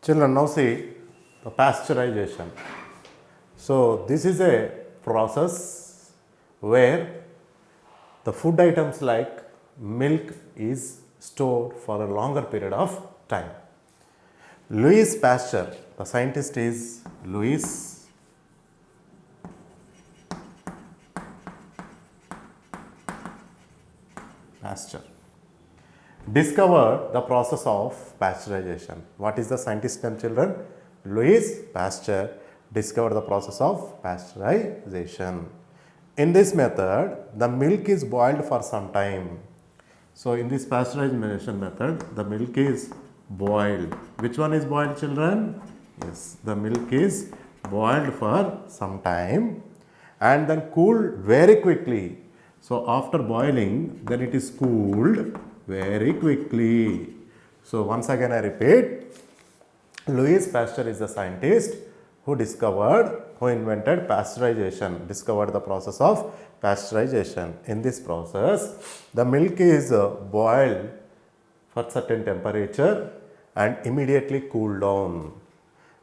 Children, now see the pasteurization. So this is a process where the food items like milk is stored for a longer period of time. Louis Pasteur, the scientist is Louis Pasteur, discovered the process of pasteurization. What is the scientist name, children? Louis Pasteur discovered the process of pasteurization. In this method, the milk is boiled for some time. So, in this pasteurization method, the milk is boiled. Which one is boiled, children? Yes, the milk is boiled for some time and then cooled very quickly. So, after boiling, then it is cooled very quickly. So, once again I repeat, Louis Pasteur is the scientist who invented pasteurization, discovered the process of pasteurization. In this process, the milk is boiled for certain temperature and immediately cooled down.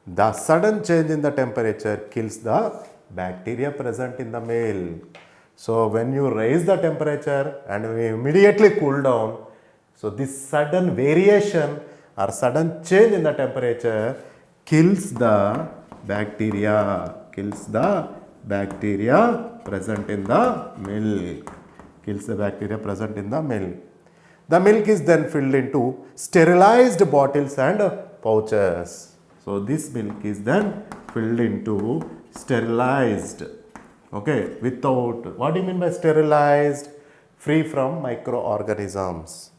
The sudden change in the temperature kills the bacteria present in the milk. So, when you raise the temperature and we immediately cool down, so this sudden variation or sudden change in the temperature kills the bacteria present in the milk. The milk is then filled into sterilized bottles and pouches. So this milk is then filled into sterilized. Okay, without, what do you mean by sterilized? Free from microorganisms.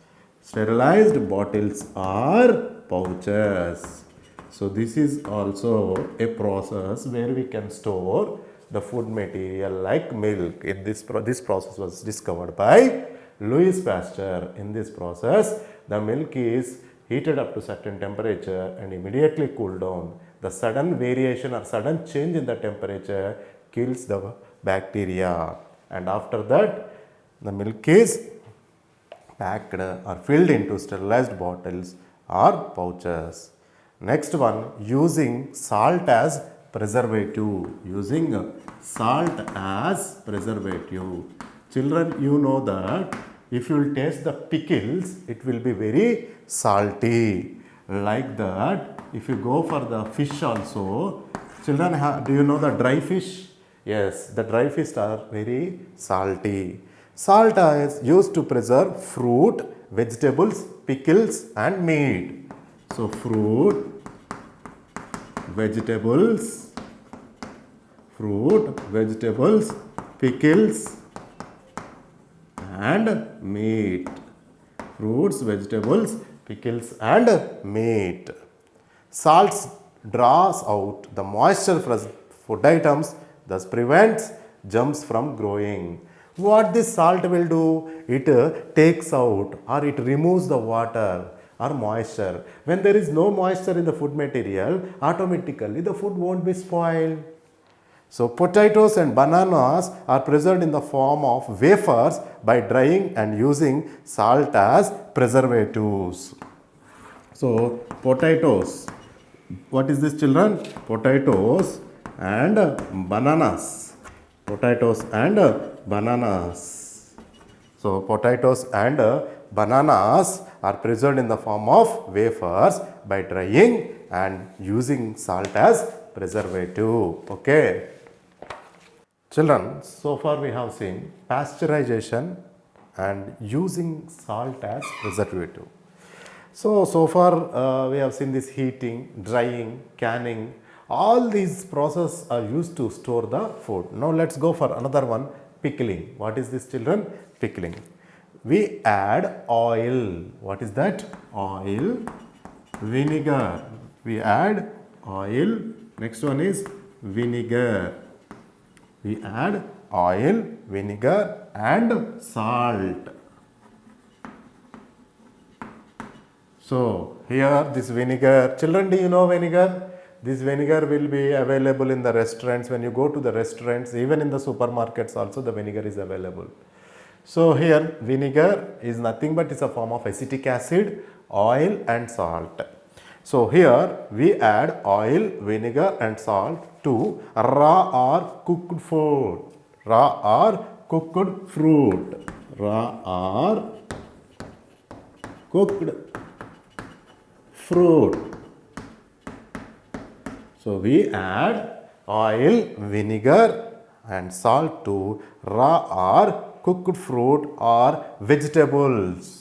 Sterilized bottles or pouches. So this is also a process where we can store the food material like milk. In this process was discovered by Louis Pasteur. In this process, the milk is heated up to certain temperature and immediately cooled down. The sudden variation or sudden change in the temperature kills the bacteria, and after that the milk is packed or filled into sterilized bottles or pouches. Next one, using salt as preservative. Children, you know that if you will taste the pickles, it will be very salty. Like that, if you go for the fish also, children, do you know the dry fish? Yes, the dry fish are very salty. Salt is used to preserve fruit, vegetables, pickles and meat. So, fruit, vegetables, pickles and meat. Fruits, vegetables, pickles and meat. Salts draws out the moisture from food items, thus prevents germs from growing. What this salt will do? It takes out or it removes the water or moisture. When there is no moisture in the food material, automatically the food won't be spoiled. So, potatoes and bananas are preserved in the form of wafers by drying and using salt as preservatives. So, potatoes. What is this, children? Potatoes and bananas. So, potatoes and bananas are preserved in the form of wafers by drying and using salt as preservative. Okay. Children, so far we have seen pasteurization and using salt as preservative. So far we have seen this heating, drying, canning. All these processes are used to store the food. Now let's go for another one, pickling. What is this, children? Pickling. We add oil. What is that? Oil, vinegar. We add oil. Next one is vinegar. We add oil, vinegar and salt. So here this vinegar, children, do you know vinegar? This vinegar will be available in the restaurants. When you go to the restaurants, even in the supermarkets also the vinegar is available. So here vinegar is nothing but it's a form of acetic acid, oil and salt. So here we add oil, vinegar and salt to raw or cooked food. Raw or cooked fruit. Raw or cooked fruit. So we add oil, vinegar and salt to raw or cooked fruit or vegetables.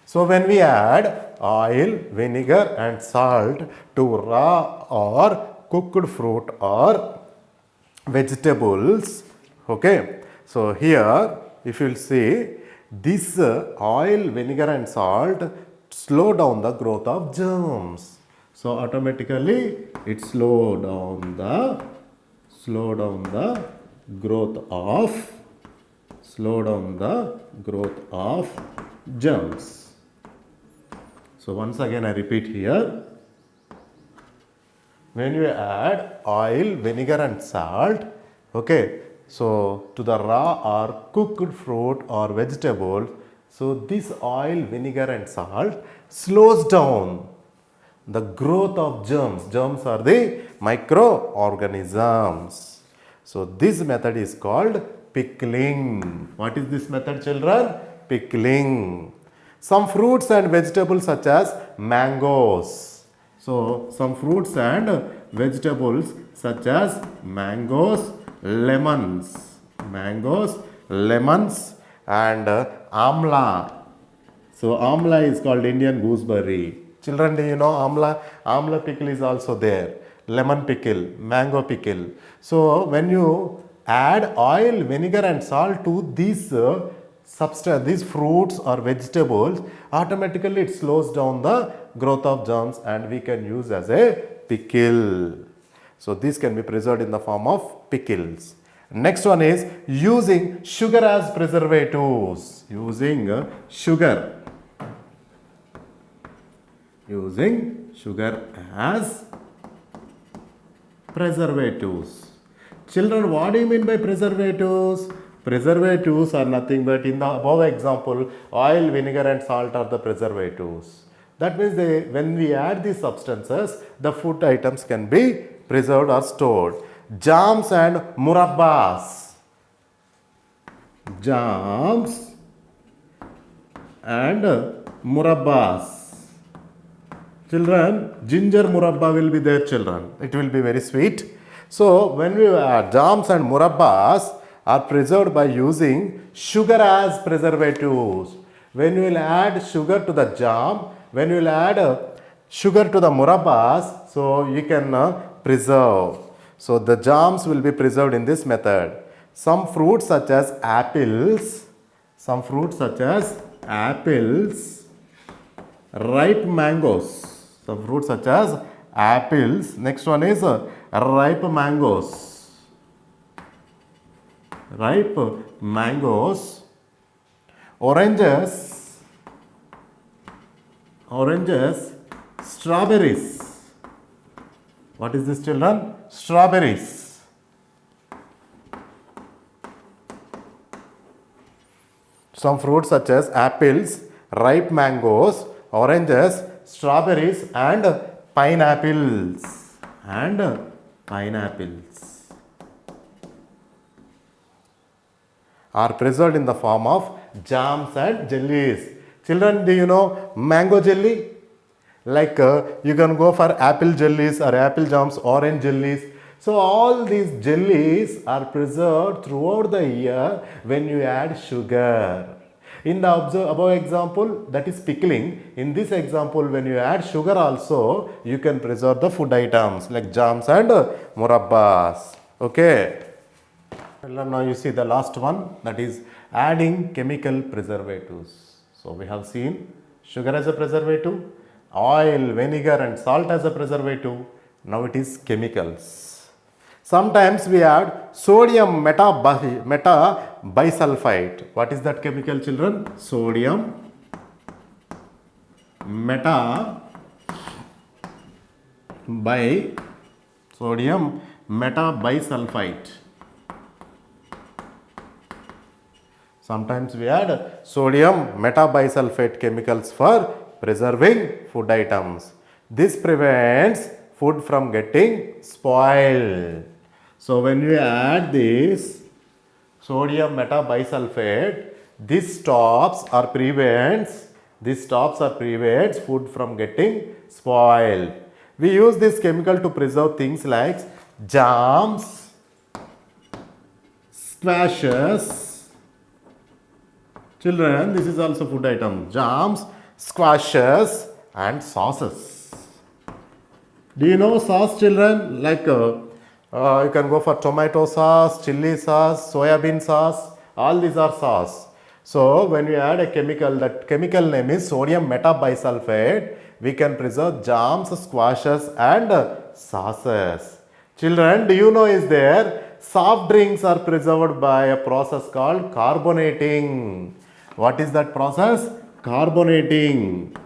So when we add oil, vinegar and salt to raw or cooked fruit or vegetables, okay, so here if you will see this oil, vinegar and salt slow down the growth of germs. So automatically it slow down the growth of germs. So once again I repeat here, when you add oil, vinegar and salt, okay, so to the raw or cooked fruit or vegetable, so this oil, vinegar and salt slows down the growth of germs. Germs are the microorganisms. So this method is called pickling. What is this method, children? Pickling. Some fruits and vegetables such as mangoes. So some fruits and vegetables such as mangoes, lemons and amla. So amla is called Indian gooseberry. Children, do you know amla? Amla pickle is also there. Lemon pickle, mango pickle. So when you add oil, vinegar and salt to these these fruits or vegetables, automatically it slows down the growth of germs and we can use as a pickle. So this can be preserved in the form of pickles. Next one is using sugar as preservatives. Using sugar as preservatives. Children, what do you mean by preservatives? Preservatives are nothing but, in the above example, oil, vinegar and salt are the preservatives. That means when we add these substances, the food items can be preserved or stored. Jams and murabbas. Children, ginger murabba will be there, children. It will be very sweet. So when we add jams and murabbas are preserved by using sugar as preservatives. When you will add sugar to the jam, when you will add sugar to the murabbas, so you can preserve. So the jams will be preserved in this method. Some fruits such as apples, ripe mangoes. Some fruits such as apples. Next one is ripe mangoes. Oranges, strawberries. What is this, children? Strawberries. Some fruits such as apples, ripe mangoes, oranges, strawberries and pineapples. Are preserved in the form of jams and jellies. Children, do you know mango jelly? Like you can go for apple jellies or apple jams, orange jellies. So all these jellies are preserved throughout the year when you add sugar. In the above example, that is pickling. In this example, when you add sugar also, you can preserve the food items like jams and murabbas. Okay. Now you see the last one, that is adding chemical preservatives. So we have seen sugar as a preservative, oil, vinegar and salt as a preservative. Now it is chemicals. Sometimes we add sodium metabisulfite. What is that chemical, children? Sodium metabisulfite. Sometimes we add sodium metabisulfate chemicals for preserving food items. This prevents food from getting spoiled. So when we add this sodium metabisulfate, this stops or prevents food from getting spoiled. We use this chemical to preserve things like jams, squashes. Children, this is also food item. Jams, squashes and sauces. Do you know sauce, children? Like you can go for tomato sauce, chili sauce, soybean sauce. All these are sauce. So when we add a chemical, that chemical name is sodium metabisulfate, we can preserve jams, squashes and sauces. Children, do you know is there soft drinks are preserved by a process called carbonating. What is that process? Carbonating.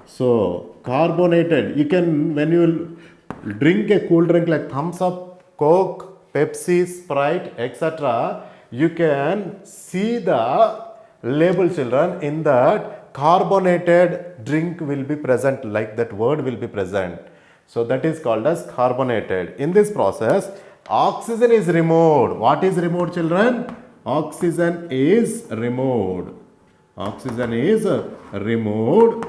So carbonated, you can, when you drink a cool drink like Thumbs Up, Coke, Pepsi, Sprite, etc., you can see the label, children. In that carbonated drink will be present, like that word will be present. So that is called as carbonated. In this process, oxygen is removed. What is removed, children? Oxygen is removed. Oxygen is removed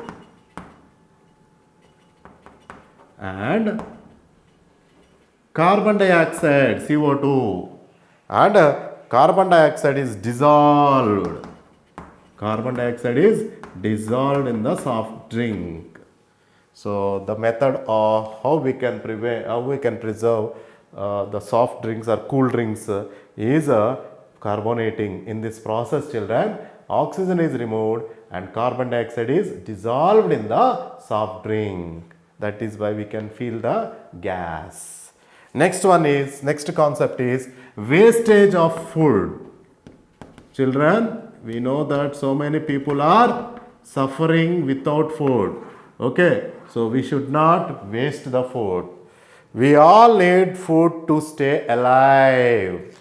and carbon dioxide, CO2, and carbon dioxide is dissolved. Carbon dioxide is dissolved in the soft drink. So the method of how we can preserve the soft drinks or cool drinks is carbonating. In this process, children, oxygen is removed and carbon dioxide is dissolved in the soft drink. That is why we can feel the gas. Next concept is wastage of food. Children, we know that so many people are suffering without food. Okay, so we should not waste the food. We all need food to stay alive.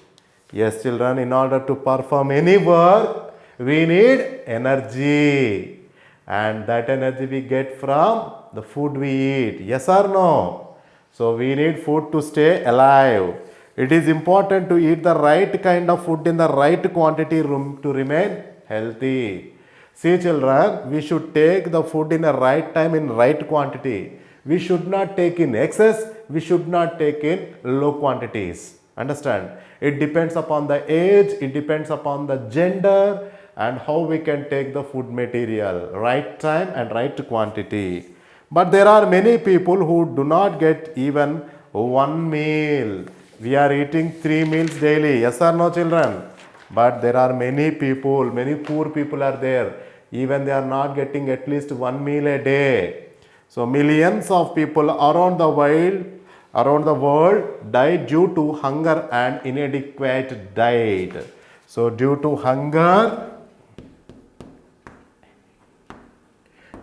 Yes, children, in order to perform any work, we need energy. And that energy we get from the food we eat. Yes or no? So we need food to stay alive. It is important to eat the right kind of food in the right quantity to remain healthy. See, children, we should take the food in the right time in right quantity. We should not take in excess. We should not take in low quantities. Understand? It depends upon the age. It depends upon the gender and how we can take the food material. Right time and right quantity. But there are many people who do not get even one meal. We are eating 3 meals daily. Yes or no, children? But there are many people, many poor people are there. Even they are not getting at least one meal a day. So millions of people around the world die due to hunger and inadequate diet. So due to hunger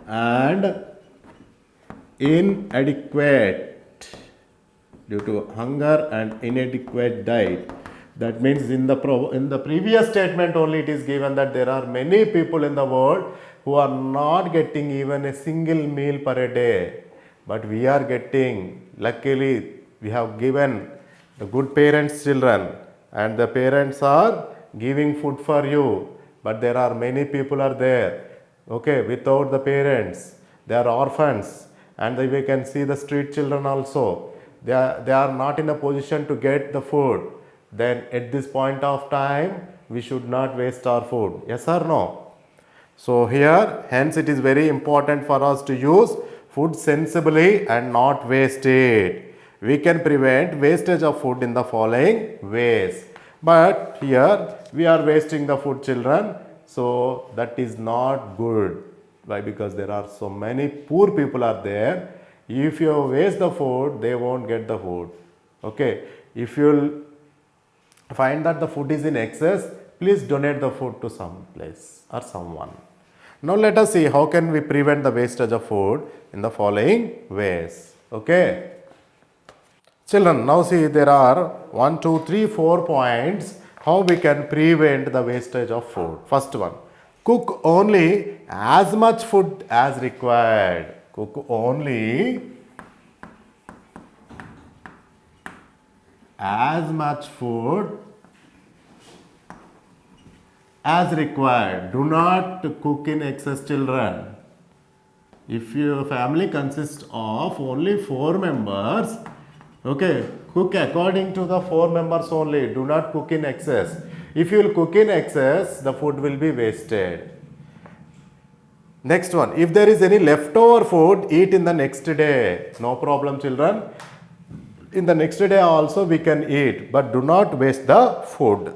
and inadequate diet. That means in the previous statement only it is given that there are many people in the world who are not getting even a single meal per a day. But we are getting, luckily we have given the good parents children, and the parents are giving food for you. But there are many people are there, okay, without the parents. They are orphans, and we can see the street children also. They are not in a position to get the food. Then at this point of time, we should not waste our food. Yes or no? So here, hence it is very important for us to use food sensibly and not waste it. We can prevent wastage of food in the following ways. But here, we are wasting the food, children. So that is not good. Why? Because there are so many poor people are there. If you waste the food, they won't get the food. Okay. If you find that the food is in excess, please donate the food to some place or someone. Now let us see how can we prevent the wastage of food in the following ways. Okay. Children, now see there are 1, 2, 3, 4 points how we can prevent the wastage of food? First one, cook only as much food as required. Cook only as much food as required. Do not cook in excess, children. If your family consists of only 4 members, okay, cook according to the 4 members only. Do not cook in excess. If you will cook in excess, the food will be wasted. Next one, if there is any leftover food, eat in the next day. No problem, children. In the next day also we can eat, but do not waste the food.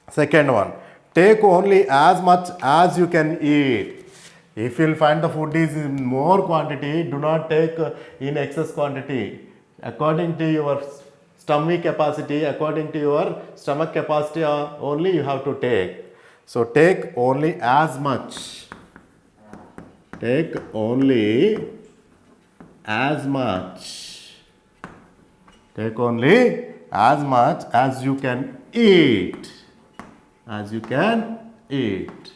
Second one, take only as much as you can eat. If you will find the food is in more quantity, do not take in excess quantity. According to your stomach capacity, only you have to take. So take only as much. Take only as much. Take only as much as you can eat. As you can eat.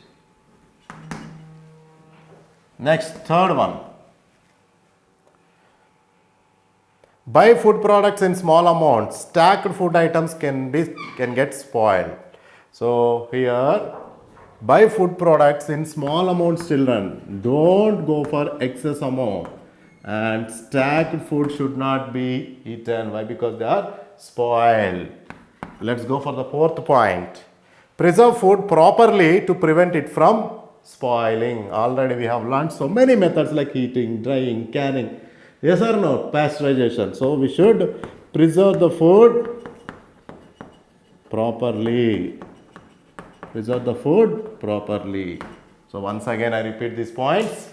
Next, third one. Buy food products in small amounts. Stacked food items can get spoiled. So here, buy food products in small amounts, children. Don't go for excess amount. And stacked food should not be eaten. Why? Because they are spoiled. Let's go for the fourth point. Preserve food properly to prevent it from spoiling. Already we have learned so many methods like heating, drying, canning. Yes or no? Pasteurization. So we should preserve the food properly. Preserve the food properly. So once again I repeat these points.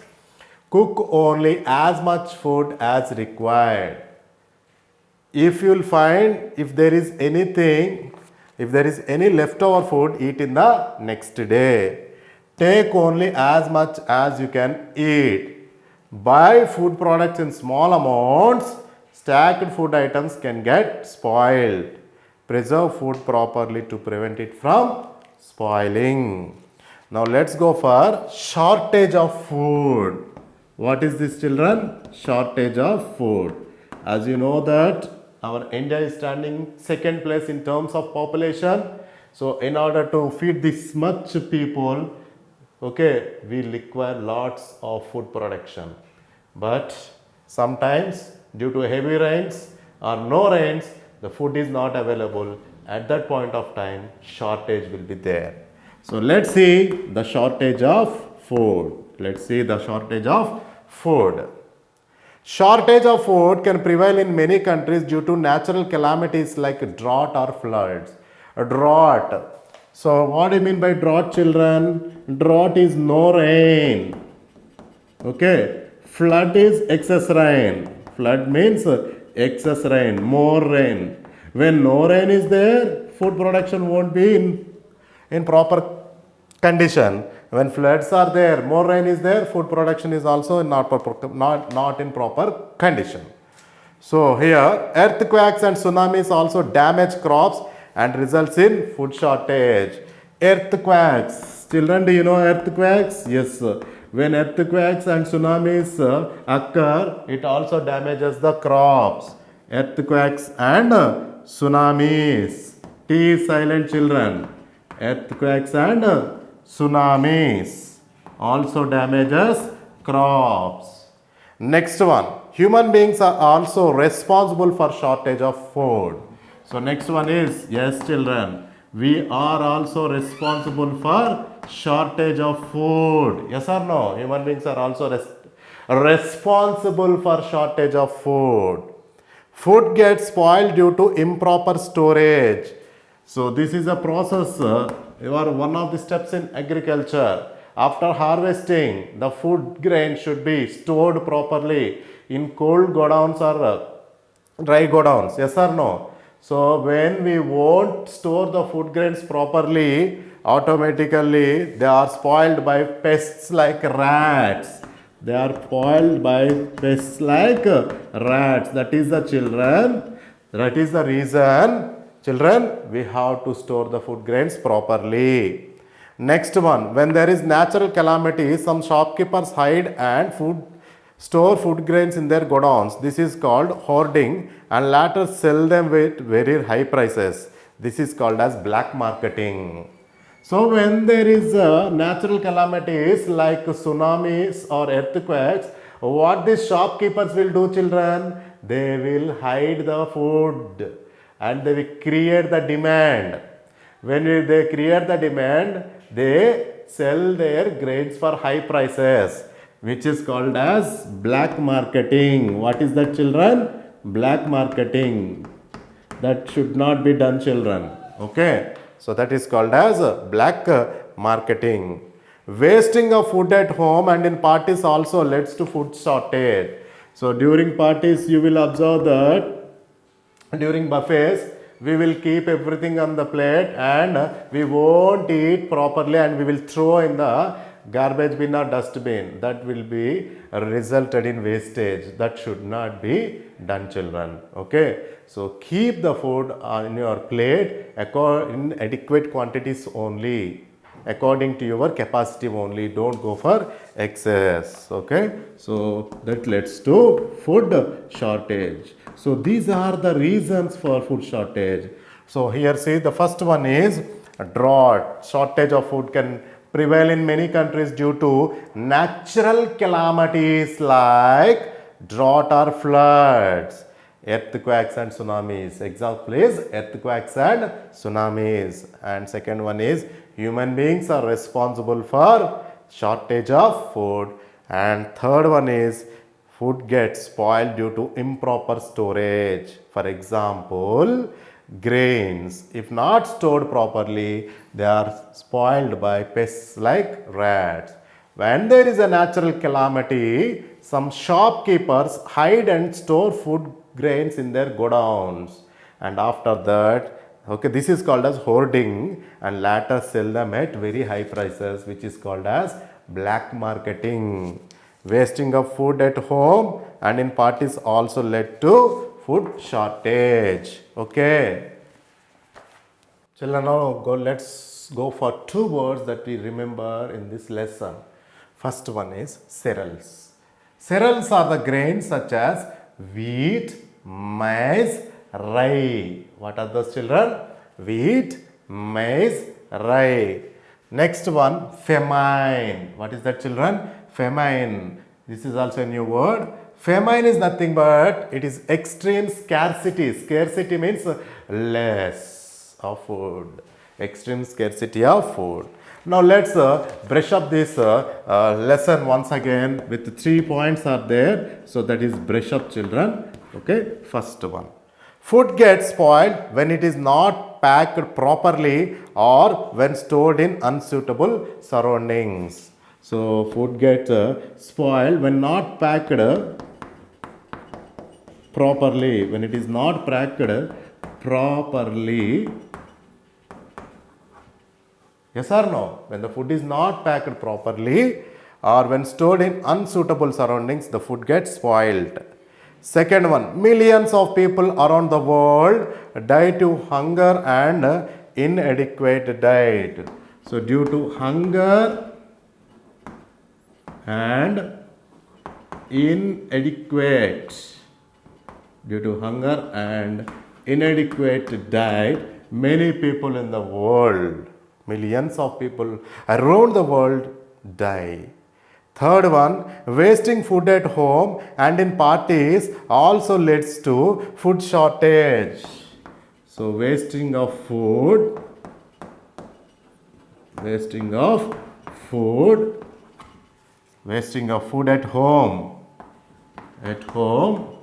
Cook only as much food as required. If you will find if there is any leftover food, eat in the next day. Take only as much as you can eat. Buy food products in small amounts. Stacked food items can get spoiled. Preserve food properly to prevent it from spoiling. Now let's go for shortage of food. What is this, children? Shortage of food. As you know that our India is standing second place in terms of population. So in order to feed this much people, okay, we require lots of food production. But sometimes due to heavy rains or no rains, the food is not available. At that point of time, shortage will be there. So let's see the shortage of food. Let's see the shortage of food. Shortage of food can prevail in many countries due to natural calamities like drought or floods. A drought. So what do you mean by drought, children? Drought is no rain. Okay. Flood is excess rain. Flood means excess rain, more rain. When no rain is there, food production won't be in proper condition. When floods are there, more rain is there, food production is also not in proper condition. So here, earthquakes and tsunamis also damage crops and results in food shortage. Earthquakes. Children, do you know earthquakes? Yes. When earthquakes and tsunamis occur, it also damages the crops. Earthquakes and tsunamis. T is silent, children. Earthquakes and tsunamis also damages crops. Next one. Human beings are also responsible for shortage of food. So next one is, yes, children, we are also responsible for shortage of food. Yes or no? Human beings are also responsible for shortage of food. Food gets spoiled due to improper storage. So this is a process or one of the steps in agriculture. After harvesting, the food grain should be stored properly in cold godowns or dry godowns. Yes or no? So when we won't store the food grains properly, automatically they are spoiled by pests like rats. They are spoiled by pests like rats. That is the children. That is the reason, Children, we have to store the food grains properly. Next one, when there is natural calamity, some shopkeepers hide and store food grains in their godowns. This is called hoarding and later sell them with very high prices. This is called as black marketing. So when there is natural calamities like tsunamis or earthquakes, what these shopkeepers will do, children? They will hide the food and they will create the demand. When they create the demand, they sell their grains for high prices, which is called as black marketing. What is that, children? Black marketing. That should not be done, children. Okay. So that is called as black marketing. Wasting of food at home and in parties also leads to food shortage. So during parties you will observe that during buffets we will keep everything on the plate and we won't eat properly and we will throw in the garbage bin or dustbin. That will be resulted in wastage. That should not be done, children. Okay. So keep the food on your plate in adequate quantities only, according to your capacity only. Don't go for excess. Okay. So that leads to food shortage. So these are the reasons for food shortage. So here see, the first one is drought. Shortage of food can prevail in many countries due to natural calamities like drought or floods, earthquakes and tsunamis. Example is earthquakes and tsunamis. And second one is human beings are responsible for shortage of food. And third one is food gets spoiled due to improper storage. For example, grains, if not stored properly, they are spoiled by pests like rats. When there is a natural calamity, some shopkeepers hide and store food grains in their godowns. And after that, okay, this is called as hoarding and later sell them at very high prices, which is called as black marketing. Wasting of food at home and in parties also led to food shortage. Okay. Children, now let's go for two words that we remember in this lesson. First one is cereals. Cereals are the grains such as wheat, maize, rye. What are those, children? Wheat, maize, rye. Next one, famine. What is that, children? Famine. This is also a new word. Famine is nothing but it is extreme scarcity. Scarcity means less of food. Extreme scarcity of food. Now let's brush up this lesson once again with 3 points are there. So that is brush up, children. Okay. First one. Food gets spoiled when it is not packed properly or when stored in unsuitable surroundings. So food gets spoiled when not packed properly. When it is not packed properly. Yes or no? When the food is not packed properly or when stored in unsuitable surroundings, the food gets spoiled. Second one, millions of people around the world die to hunger and inadequate diet. So due to hunger and inadequate diet, many people in the world, millions of people around the world die. Third one, wasting food at home and in parties also leads to food shortage. So wasting of food at home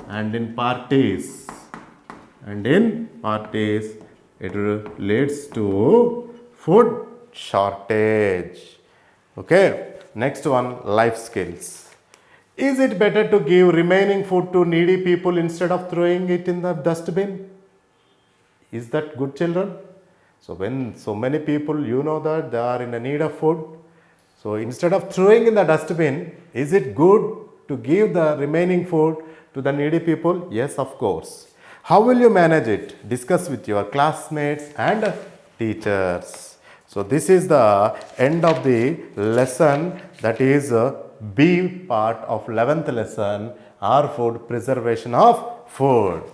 and in parties, it leads to food shortage. Okay. Next one, life skills. Is it better to give remaining food to needy people instead of throwing it in the dustbin? Is that good, children? So when so many people, you know that they are in a need of food, so instead of throwing in the dustbin, is it good to give the remaining food to the needy people? Yes, of course. How will you manage it? Discuss with your classmates and teachers. So this is the end of the lesson, that is B part of 11th lesson, or food, preservation of food.